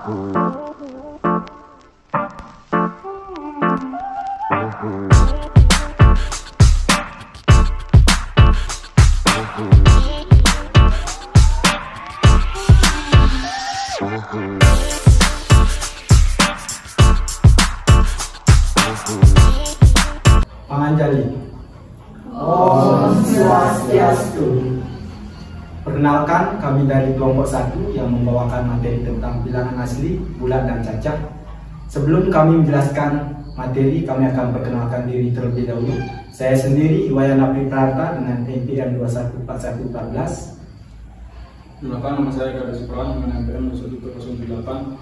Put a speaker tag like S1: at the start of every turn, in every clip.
S1: Panganjali. Om Swastiastu. Perkenalkan, kami dari kelompok 1 yang membawakan materi tentang bilangan asli, bulat, dan cacat. Sebelum kami menjelaskan materi, kami akan perkenalkan diri terlebih dahulu. Saya sendiri Iwayan Apriprata dengan NPM 214114.
S2: Perkenalkan, nama saya Gada Suprawan dengan NPM 2108.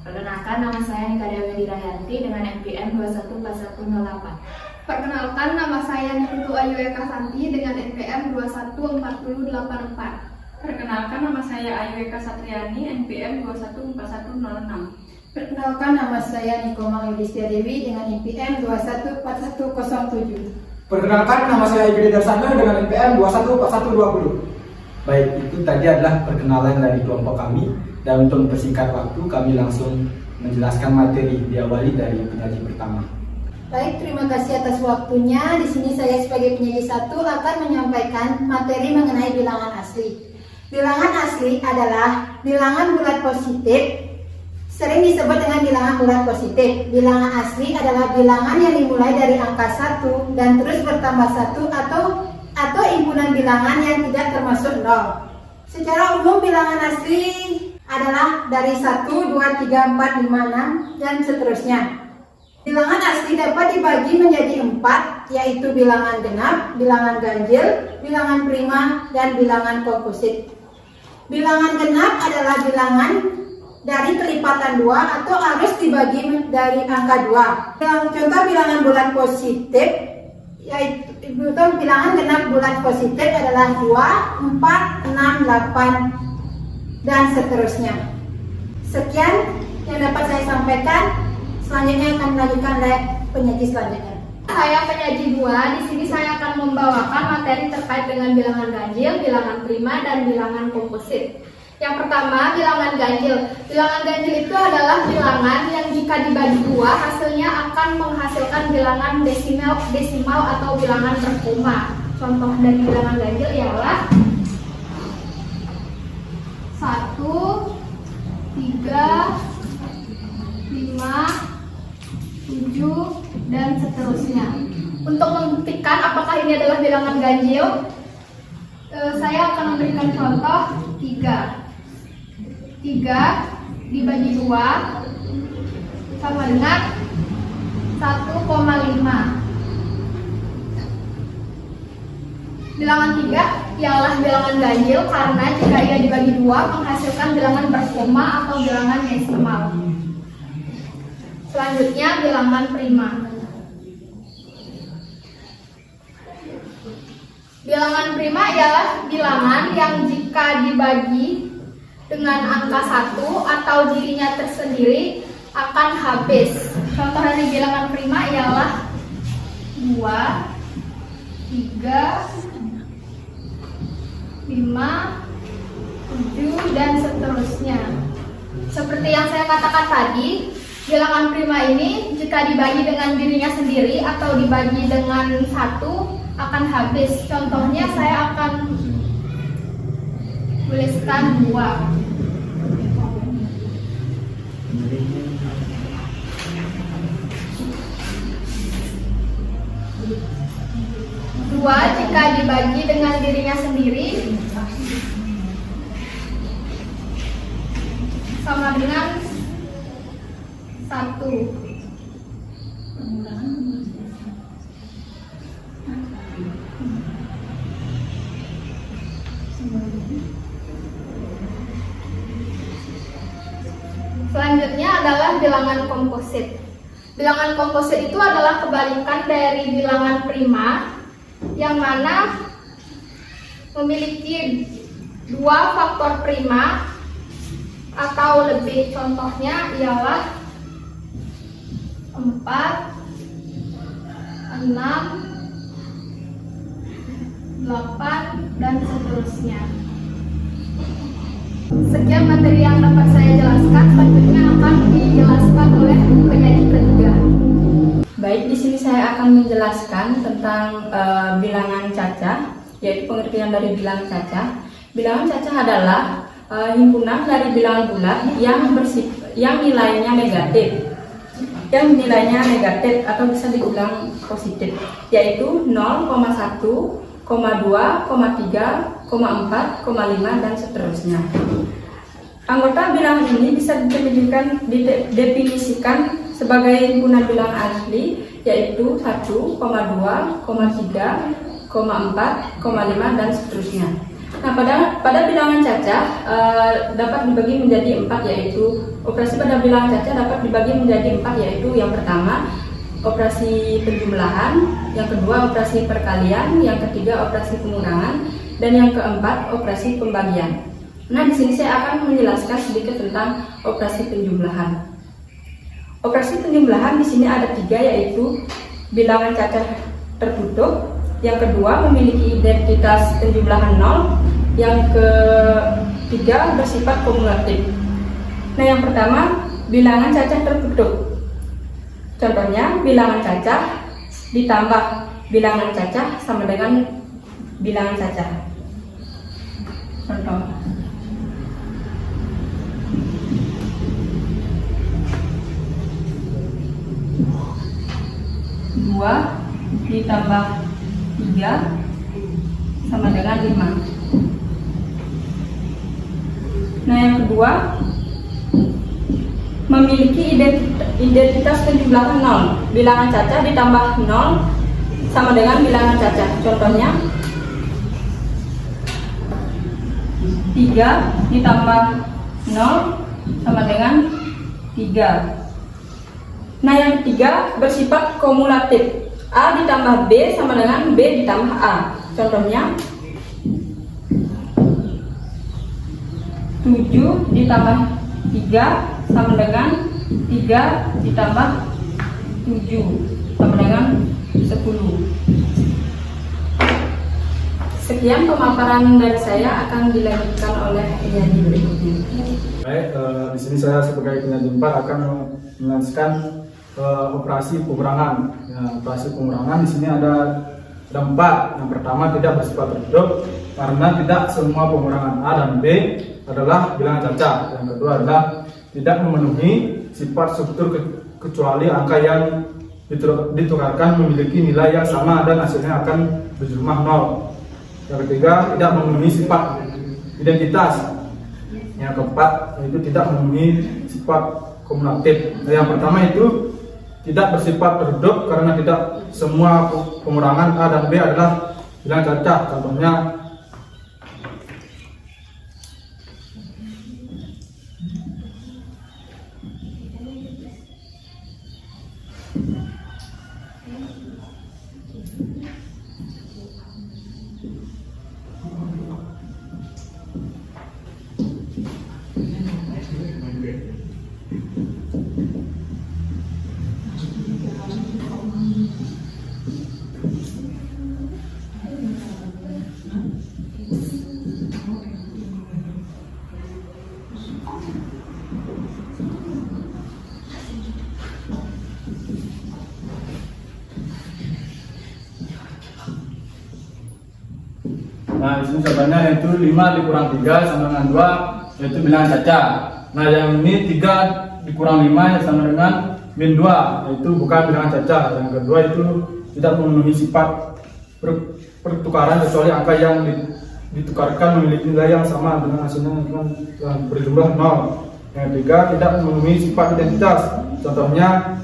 S3: Perkenalkan, nama saya Nika Dewi Rahyanti dengan NPM 214108.
S4: Perkenalkan, nama saya Niputu Ayu Eka Santi dengan NPM 214084.
S5: Perkenalkan, nama saya Ayu Eka Satriani, NPM 214106.
S6: Perkenalkan, nama saya Nikoma Yudhistia Dewi dengan NPM 214107.
S7: Perkenalkan, nama saya Ibnu Darsana dengan NPM 214120.
S1: Baik, itu tadi adalah perkenalan dari kelompok kami. Dan untuk mempersingkat waktu, kami langsung menjelaskan materi, diawali dari penyaji pertama.
S6: Baik, terima kasih atas waktunya. Di sini saya sebagai penyaji 1 akan menyampaikan materi mengenai bilangan asli. Bilangan asli adalah bilangan bulat positif, sering disebut dengan bilangan bulat positif. Bilangan asli adalah bilangan yang dimulai dari angka 1 dan terus bertambah 1 atau impunan bilangan yang tidak termasuk 0. Secara umum bilangan asli adalah dari 1, 2, 3, 4, 5, 6, dan seterusnya. Bilangan asli dapat dibagi menjadi 4, yaitu bilangan genap, bilangan ganjil, bilangan prima, dan bilangan komposit. Bilangan genap adalah bilangan dari kelipatan 2 atau harus dibagi dari angka 2. Contoh bilangan bulat positif, yaitu bilangan genap bulat positif adalah 2, 4, 6, 8, dan seterusnya. Sekian yang dapat saya sampaikan. Selanjutnya akan dilanjutkan oleh penyaji selanjutnya.
S4: Saya penyaji 2. Di sini saya akan membawakan materi terkait dengan bilangan ganjil, bilangan prima, dan bilangan komposit. Yang pertama, bilangan ganjil. Bilangan ganjil itu adalah bilangan yang jika dibagi 2 hasilnya akan menghasilkan bilangan desimal atau bilangan berkoma. Contoh dari bilangan ganjil ialah 1, 3, 5, 7, dan seterusnya. Untuk membuktikan apakah ini adalah bilangan ganjil, saya akan memberikan contoh 3. 3 dibagi 2 sama dengan 1,5. Bilangan 3 ialah bilangan ganjil karena jika ia dibagi 2 menghasilkan bilangan berkoma atau bilangan desimal. Selanjutnya bilangan prima. Bilangan prima ialah bilangan yang jika dibagi dengan angka 1 atau dirinya tersendiri akan habis. Contoh dari bilangan prima ialah 2, 3, 5, 7, dan seterusnya. Seperti yang saya katakan tadi, bilangan prima ini jika dibagi dengan dirinya sendiri atau dibagi dengan 1 akan habis. Contohnya saya akan tuliskan 2. 2 jika dibagi dengan dirinya sendiri sama dengan 1. Selanjutnya adalah bilangan komposit. Bilangan komposit itu adalah kebalikan dari bilangan prima, yang mana memiliki 2 faktor prima atau lebih. Contohnya ialah 4, 6, 8, dan seterusnya. Sekian materi yang dapat saya jelaskan. Selanjutnya akan
S5: akan menjelaskan tentang bilangan cacah, yaitu pengertian dari bilangan cacah. Bilangan cacah adalah himpunan dari bilangan bulat yang nilainya negatif. Yang nilainya negatif atau bisa dibilang positif, yaitu 0,1, 0,2, 0,3, 0,4, 0,5 dan seterusnya. Anggota bilangan ini bisa didefinisikan sebagai himpunan bilangan asli, yaitu 1, 2, 3, 4, 5 dan seterusnya. Nah, pada bilangan cacah dapat dibagi menjadi 4, yaitu operasi pada bilangan cacah dapat dibagi menjadi 4, yaitu yang pertama operasi penjumlahan, yang kedua operasi perkalian, yang ketiga operasi pengurangan, dan yang keempat operasi pembagian. Nah, di sini saya akan menjelaskan sedikit tentang operasi penjumlahan. Operasi penjumlahan di sini ada 3, yaitu bilangan cacah tertutup, yang kedua memiliki identitas penjumlahan 0, yang ketiga bersifat kumulatif. Nah, yang pertama bilangan cacah tertutup. Contohnya bilangan cacah ditambah bilangan cacah sama dengan bilangan cacah. Contoh 2 ditambah 3 sama dengan 5. Nah, yang kedua memiliki identitas penjumlahan 0. Bilangan cacah ditambah 0 sama dengan bilangan cacah. Contohnya 3 ditambah 0 sama dengan 3. Nah, yang ketiga bersifat kumulatif. A ditambah B sama dengan B ditambah A. Contohnya 7 ditambah 3 sama dengan 3 ditambah 7 sama dengan 10. Sekian pemaparan dari saya, akan dilanjutkan oleh penyaji berikutnya.
S2: Baik, di sini saya sebagai penyaji 4 akan menjelaskan operasi pengurangan. Ya, operasi pengurangan di sini ada 4. Yang pertama tidak bersifat tertutup karena tidak semua pengurangan A dan B adalah bilangan cacah. Yang kedua adalah tidak memenuhi sifat struktur kecuali angka yang ditukarkan memiliki nilai yang sama dan hasilnya akan berjumlah 0. Yang ketiga tidak memenuhi sifat identitas. Yang keempat yaitu tidak memenuhi sifat kumulatif. Nah, yang pertama itu tidak bersifat tertutup karena tidak semua pengurangan A dan B adalah bilangan cacah. Contohnya nah, di sini jawabannya yaitu 5 dikurang 3 sama dengan 2, yaitu bilangan cacah. Nah, yang ini 3 dikurang 5 sama dengan min 2, yaitu bukan bilangan cacah. Yang kedua itu tidak memenuhi sifat pertukaran kecuali angka yang ditukarkan memiliki nilai yang sama dengan hasilnya yang berjumlah 0. Yang ketiga tidak memenuhi sifat identitas. Contohnya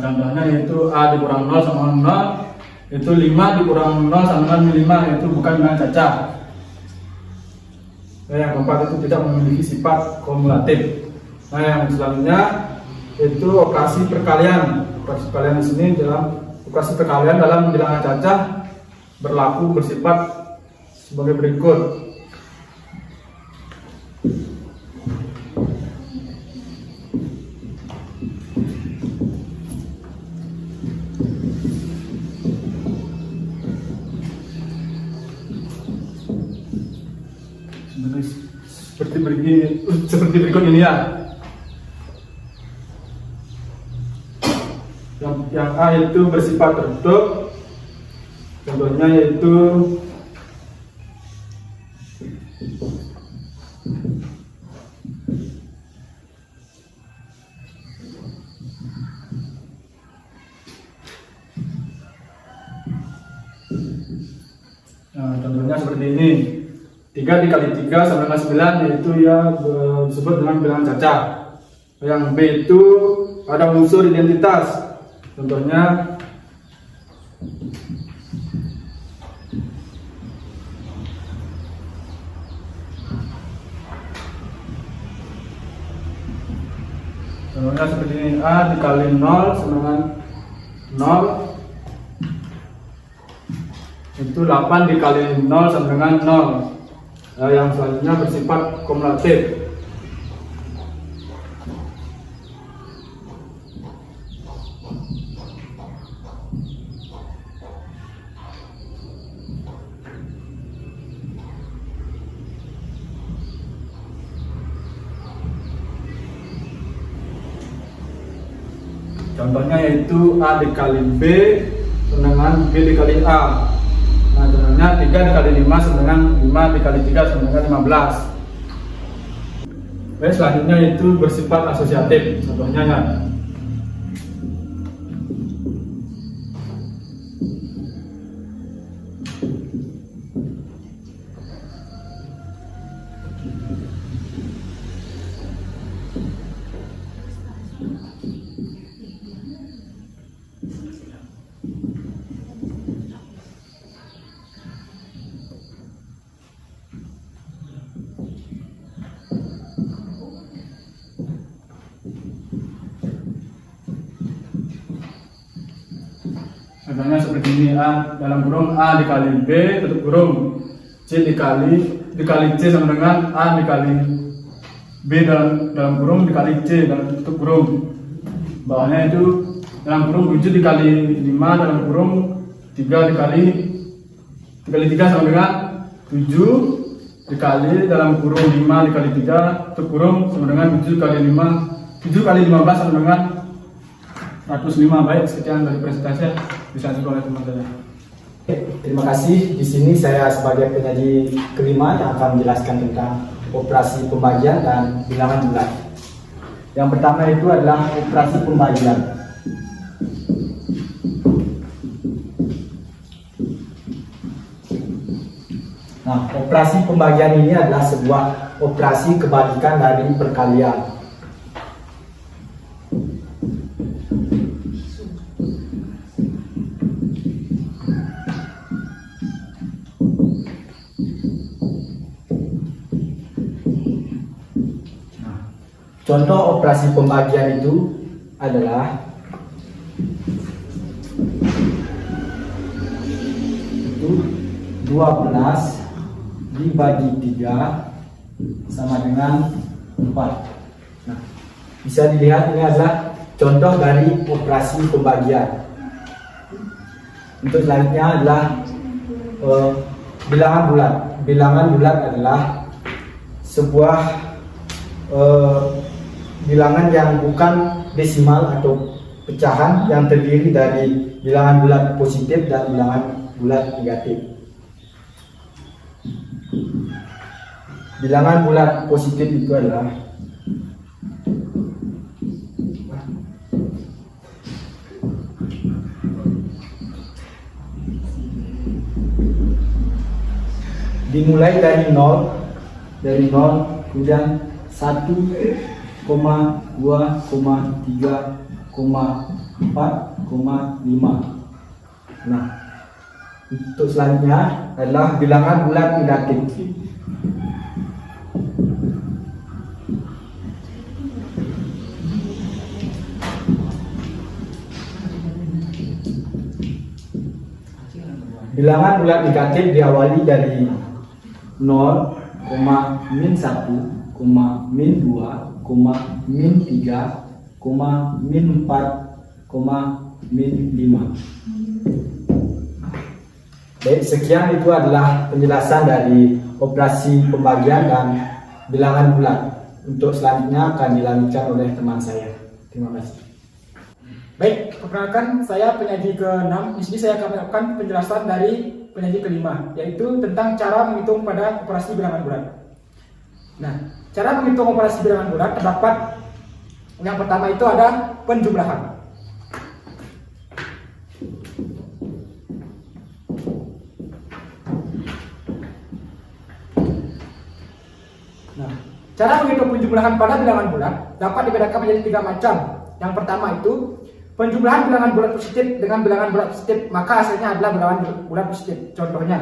S2: contohnya yaitu A dikurang 0 sama 0, itu 5 dikurang 0 sama dengan 5, itu bukan bilangan cacah. Nah, yang keempat itu tidak memiliki sifat kumulatif. Nah, yang selanjutnya itu operasi perkalian. operasi perkalian di sini dalam operasi perkalian dalam bilangan cacah berlaku bersifat sebagai berikut. Seperti berikut ini ya. Yang A itu bersifat tertutup, contohnya yaitu contohnya seperti ini. 3 dikali 3 sama dengan 9, yaitu ya disebut dengan bilangan cacah. Yang B itu ada unsur identitas, contohnya seperti ini. A dikali 0 sama dengan 0, itu 8 dikali 0 sama dengan 0. Yang selanjutnya bersifat kumulatif. Contohnya yaitu A dikali B dengan B dikali A. Nah, contohnya 3 dikali 5 sama dengan 5 dikali 3 sama dengan 15. Baik, selanjutnya itu bersifat asosiatif. Contohnya ya. Contohnya seperti ini. A dalam kurung A dikali B tutup kurung, C dikali C sama dengan A dikali B dalam kurung dikali C dalam tutup kurung. Bawahnya itu dalam kurung 7 dikali 5 dalam kurung 3 dikali 3 sama dengan 7 dikali dalam kurung 5 dikali 3 tutup kurung sama dengan 7 kali 15 sama dengan 105. Baik, sekian dari presentasi, bisa dilanjutkan oleh teman saya.
S1: Terima kasih. Di sini saya sebagai penyaji kelima yang akan menjelaskan tentang operasi pembagian dan bilangan bulat. Yang pertama itu adalah operasi pembagian. Nah, operasi pembagian ini adalah sebuah operasi kebalikan dari perkalian. Contoh operasi pembagian itu adalah itu 12 dibagi 3 sama dengan 4. Nah, bisa dilihat ini adalah contoh dari operasi pembagian. Untuk selanjutnya adalah bilangan bulat. Bilangan bulat adalah sebuah bilangan yang bukan desimal atau pecahan yang terdiri dari bilangan bulat positif dan bilangan bulat negatif. Bilangan bulat positif itu adalah dimulai dari 0 kemudian 1, 2, 3, 4,5. Nah, untuk selanjutnya adalah bilangan bulat negatif. bilangan bulat negatif diawali dari 0, min 1, min 2, min 3, min 4, min 5. Baik, sekian itu adalah penjelasan dari operasi pembagian dan bilangan bulat. Untuk selanjutnya akan dilanjutkan oleh teman saya. Terima kasih.
S7: Baik, perkenalkan saya penyaji ke-6. Di sini saya akan melakukan penjelasan dari penyaji ke-5, yaitu tentang cara menghitung pada operasi bilangan bulat. Nah, cara menghitung operasi bilangan bulat terdapat yang pertama itu ada penjumlahan. Nah, cara menghitung penjumlahan pada bilangan bulat dapat dibedakan menjadi 3 macam. Yang pertama itu penjumlahan bilangan bulat positif dengan bilangan bulat positif, maka hasilnya adalah bilangan bulat positif. Contohnya,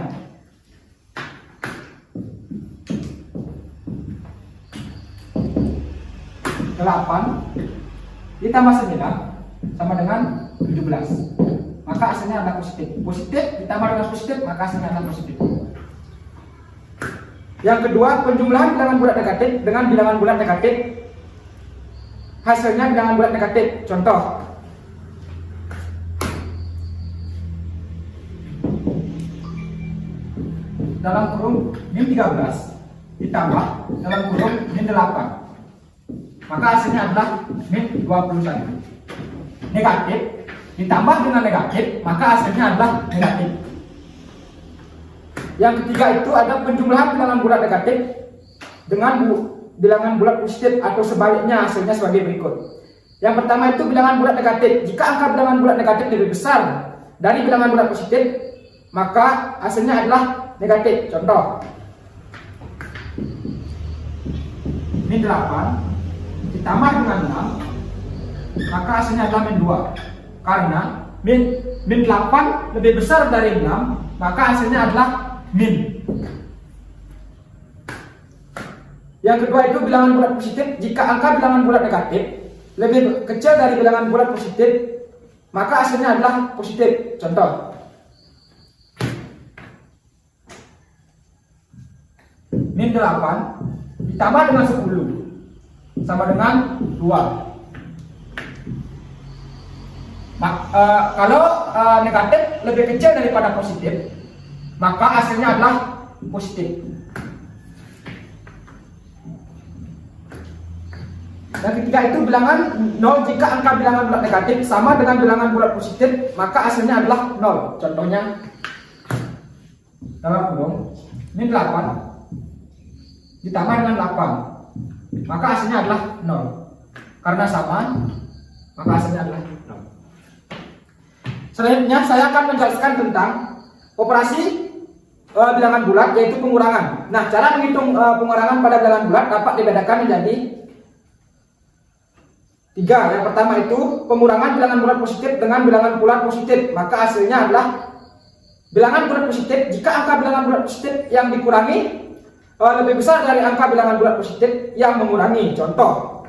S7: delapan ditambah 9 sama dengan 17, maka hasilnya adalah positif. Positif ditambah dengan positif, maka hasilnya adalah positif. Yang kedua, penjumlahan bilangan bulat negatif dengan bilangan bulat negatif, hasilnya bilangan bulat negatif. Contoh, dalam kurung min 13 ditambah dalam kurung min 8, maka hasilnya adalah min 21. Negatif ditambah dengan negatif, maka hasilnya adalah negatif. Yang ketiga itu ada penjumlahan bilangan bulat negatif dengan bilangan bulat positif atau sebaliknya, hasilnya sebagai berikut. Yang pertama itu bilangan bulat negatif. Jika angka bilangan bulat negatif lebih besar dari bilangan bulat positif, maka hasilnya adalah negatif. Contoh, min 8 ditambah dengan 6, maka hasilnya adalah min 2. Karena min 8 lebih besar dari 6, maka hasilnya adalah min. Yang kedua itu bilangan bulat positif. Jika angka bilangan bulat negatif lebih kecil dari bilangan bulat positif, maka hasilnya adalah positif. Contoh, min 8 ditambah dengan 10 sama dengan 2. Kalau negatif lebih kecil daripada positif, maka hasilnya adalah positif. Dan ketiga itu bilangan 0. Jika angka bilangan bulat negatif sama dengan bilangan bulat positif, maka hasilnya adalah 0. Contohnya, dalam kurung min 8 ditambah dengan 8, maka hasilnya adalah 0. Karena sama, maka hasilnya adalah 0. Selanjutnya saya akan menjelaskan tentang operasi bilangan bulat, yaitu pengurangan. Nah, cara menghitung pengurangan pada bilangan bulat dapat dibedakan menjadi 3. Yang pertama itu pengurangan bilangan bulat positif dengan bilangan bulat positif, maka hasilnya adalah bilangan bulat positif jika angka bilangan bulat positif yang dikurangi lebih besar dari angka bilangan bulat positif yang mengurangi. Contoh,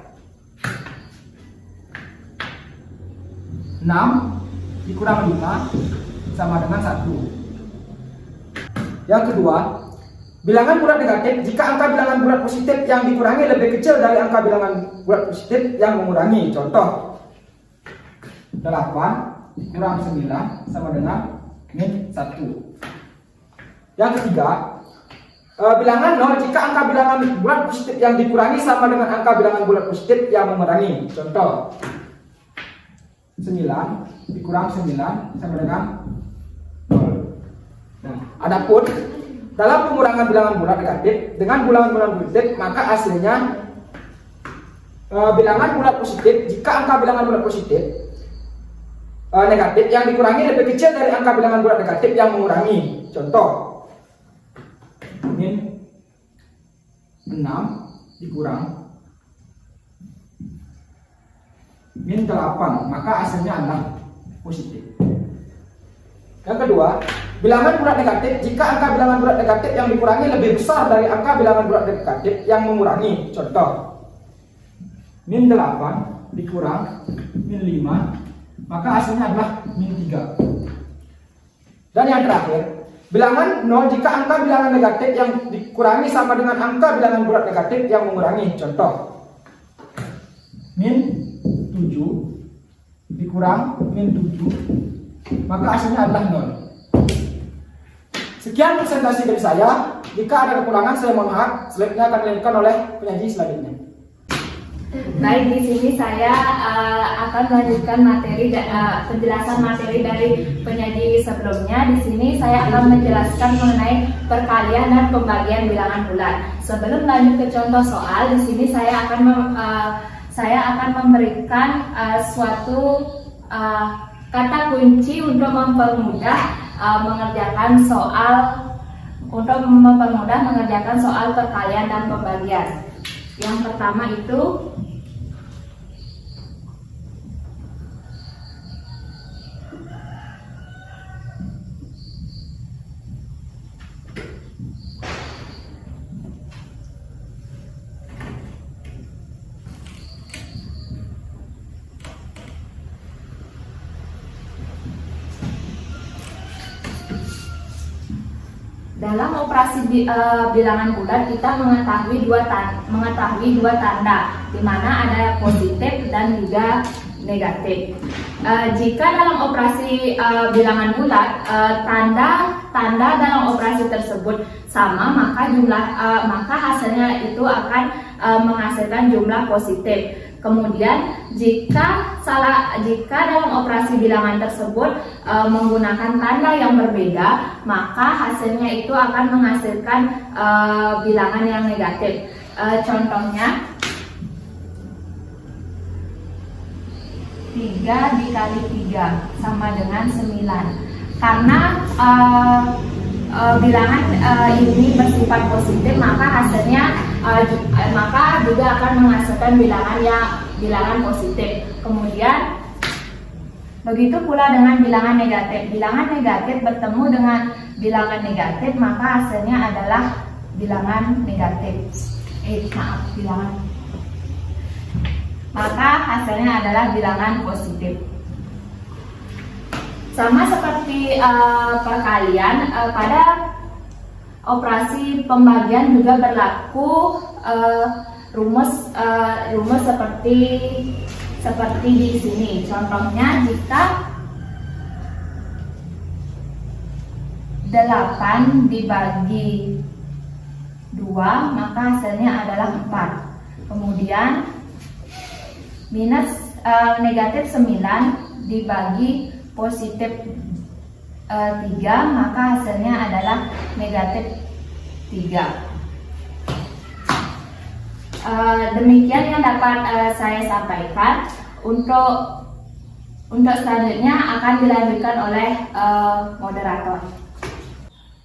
S7: 6 dikurang 5 sama dengan 1. Yang kedua, bilangan bulat negatif jika angka bilangan bulat positif yang dikurangi lebih kecil dari angka bilangan bulat positif yang mengurangi. Contoh, 8 dikurang 9 sama dengan min 1. Yang ketiga, bilangan 0 jika angka bilangan bulat positif yang dikurangi sama dengan angka bilangan bulat positif yang mengurangi. Contoh, 9 dikurang 9 sama dengan 0. Nah, adapun dalam pengurangan bilangan bulat negatif dengan bilangan bulat positif, maka hasilnya bilangan bulat positif jika angka bilangan bulat positif negatif yang dikurangi lebih kecil dari angka bilangan bulat negatif yang mengurangi. Contoh, min 6 dikurang min 8, maka hasilnya adalah positif. Yang kedua, bilangan bulat negatif jika angka bilangan bulat negatif yang dikurangi lebih besar dari angka bilangan bulat negatif yang mengurangi. Contoh, min 8 dikurang min 5, maka hasilnya adalah min 3. Dan yang terakhir, Bilangan 0 jika angka bilangan negatif yang dikurangi sama dengan angka bilangan bulat negatif yang mengurangi. Contoh, min 7 dikurang min 7, maka hasilnya adalah 0. Sekian presentasi dari saya. Jika ada kekurangan saya mohon maaf. Slide-nya akan dilanjutkan oleh penyaji selanjutnya.
S3: Baik, di sini saya akan melanjutkan materi penjelasan materi dari penyaji sebelumnya. Di sini saya akan menjelaskan mengenai perkalian dan pembagian bilangan bulat. Sebelum lanjut ke contoh soal, di sini saya akan memberikan suatu kata kunci untuk mempermudah mengerjakan soal perkalian dan pembagian. Yang pertama itu dalam operasi bilangan bulat kita mengetahui dua tanda, di mana ada positif dan juga negatif. Jika dalam operasi bilangan bulat tanda dalam operasi tersebut sama, maka hasilnya itu akan menghasilkan jumlah positif. Kemudian jika dalam operasi bilangan tersebut menggunakan tanda yang berbeda, maka hasilnya itu akan menghasilkan bilangan yang negatif. Contohnya 3 dikali 3 sama dengan 9. Karena bilangan ini bersifat positif, maka hasilnya maka juga akan menghasilkan bilangan positif. Kemudian begitu pula dengan bilangan negatif. Bilangan negatif bertemu dengan bilangan negatif, maka hasilnya adalah bilangan negatif. Maka hasilnya adalah bilangan positif. Sama seperti perkalian, pada operasi pembagian juga berlaku rumus seperti di sini. Contohnya jika 8 dibagi 2, maka hasilnya adalah 4. Kemudian negatif 9 dibagi positif 3, maka hasilnya adalah negatif 3. Demikian yang dapat saya sampaikan. Untuk selanjutnya akan dilanjutkan oleh moderator.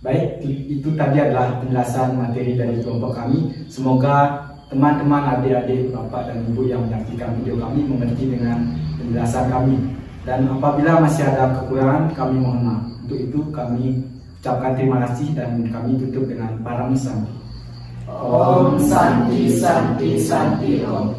S1: Baik, itu tadi adalah penjelasan materi dari kelompok kami. Semoga teman-teman, adik-adik, bapak dan ibu yang menyaksikan video kami mengerti dengan penjelasan kami. Dan apabila masih ada kekurangan, kami mohon maaf. Untuk itu kami ucapkan terima kasih dan kami tutup dengan Param Santi.
S7: Om Santi Santi Santi Om.